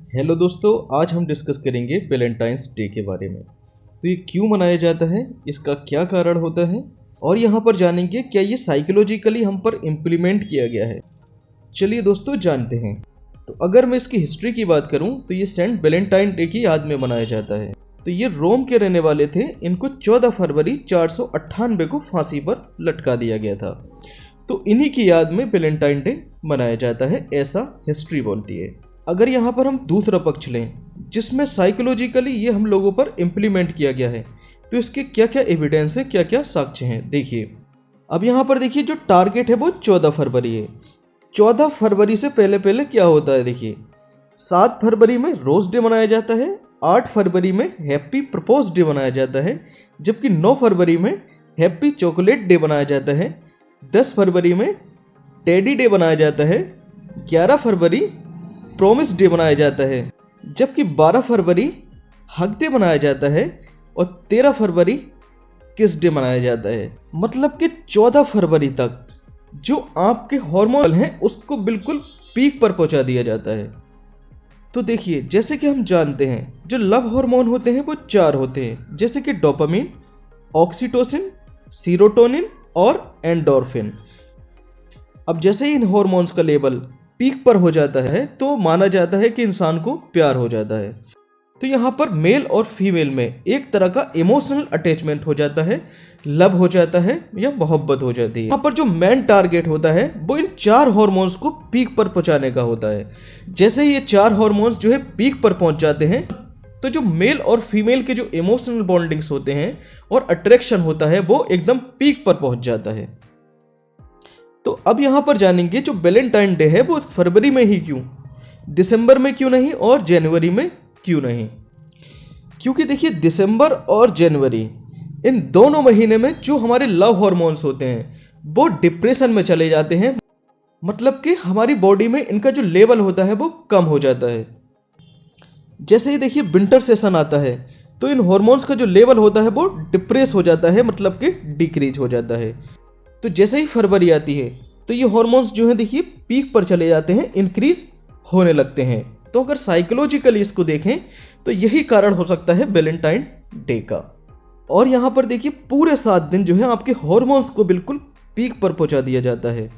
Hello दोस्तों, आज हम डिस्कस करेंगे वैलेंटाइंस डे के बारे में। तो ये क्यों मनाया जाता है, इसका क्या कारण होता है और यहाँ पर जानेंगे क्या ये साइकोलॉजिकली हम पर इम्प्लीमेंट किया गया है। चलिए दोस्तों जानते हैं। तो अगर मैं इसकी हिस्ट्री की बात करूँ तो ये सेंट वैलेंटाइन डे की याद में मनाया जाता है। तो ये रोम के रहने वाले थे। इनको 14 फरवरी 498 को फांसी पर लटका दिया गया था। तो इन्हीं की याद में वैलेंटाइन डे मनाया जाता है, ऐसा हिस्ट्री बोलती है। अगर यहाँ पर हम दूसरा पक्ष लें जिसमें साइकोलॉजिकली ये हम लोगों पर इम्प्लीमेंट किया गया है, तो इसके क्या क्या एविडेंस है, क्या क्या साक्ष्य हैं, देखिए। अब यहाँ पर देखिए जो टारगेट है वो 14 फरवरी है। 14 फरवरी से पहले पहले क्या होता है, देखिए 7 फरवरी में रोज डे मनाया जाता है, 8 फरवरी में हैप्पी प्रपोज डे मनाया जाता है, जबकि 9 फरवरी में हैप्पी चॉकलेट डे मनाया जाता है, 10 फरवरी में टेडी डे मनाया जाता है, 11 फरवरी प्रॉमिस डे मनाया जाता है, जबकि 12 फरवरी हग डे मनाया जाता है और 13 फरवरी किस डे मनाया जाता है। मतलब कि 14 फरवरी तक जो आपके हार्मोन हैं उसको बिल्कुल पीक पर पहुंचा दिया जाता है। तो देखिए जैसे कि हम जानते हैं जो लव हार्मोन होते हैं वो 4 होते हैं, जैसे कि डोपामिन, ऑक्सीटोसिन, सीरोटोनिन और एंडोर्फिन। अब जैसे ही इन हार्मोन्स का लेवल पीक पर हो जाता है तो माना जाता है कि इंसान को प्यार हो जाता है। तो यहाँ पर मेल और फीमेल में एक तरह का इमोशनल अटैचमेंट हो जाता है, लव हो जाता है या मोहब्बत हो जाती है। यहाँ पर जो मेन टारगेट होता है वो इन 4 हार्मोन्स को पीक पर पहुंचाने का होता है। जैसे ही ये 4 हार्मोन्स जो है पीक पर पहुंच जाते हैं तो जो मेल और फीमेल के जो इमोशनल बॉन्डिंग्स होते हैं और अट्रैक्शन होता है वो एकदम पीक पर पहुंच जाता है। तो अब यहाँ पर जानेंगे जो वैलेंटाइन डे है वो फरवरी में ही क्यों, दिसंबर में क्यों नहीं और जनवरी में क्यों नहीं। क्योंकि देखिए दिसंबर और जनवरी इन दोनों महीने में जो हमारे लव हार्मोन्स होते हैं वो डिप्रेशन में चले जाते हैं। मतलब कि हमारी बॉडी में इनका जो लेवल होता है वो कम हो जाता है। जैसे ही देखिए विंटर सेशन आता है तो इन हार्मोन्स का जो लेवल होता है वो डिप्रेस हो जाता है, मतलब कि डिक्रीज हो जाता है। तो जैसे ही फरवरी आती है तो ये हार्मोन्स जो है देखिए पीक पर चले जाते हैं, इंक्रीज होने लगते हैं। तो अगर साइकोलॉजिकली इसको देखें तो यही कारण हो सकता है वैलेंटाइन डे का। और यहाँ पर देखिए पूरे 7 दिन जो है आपके हार्मोन्स को बिल्कुल पीक पर पहुंचा दिया जाता है।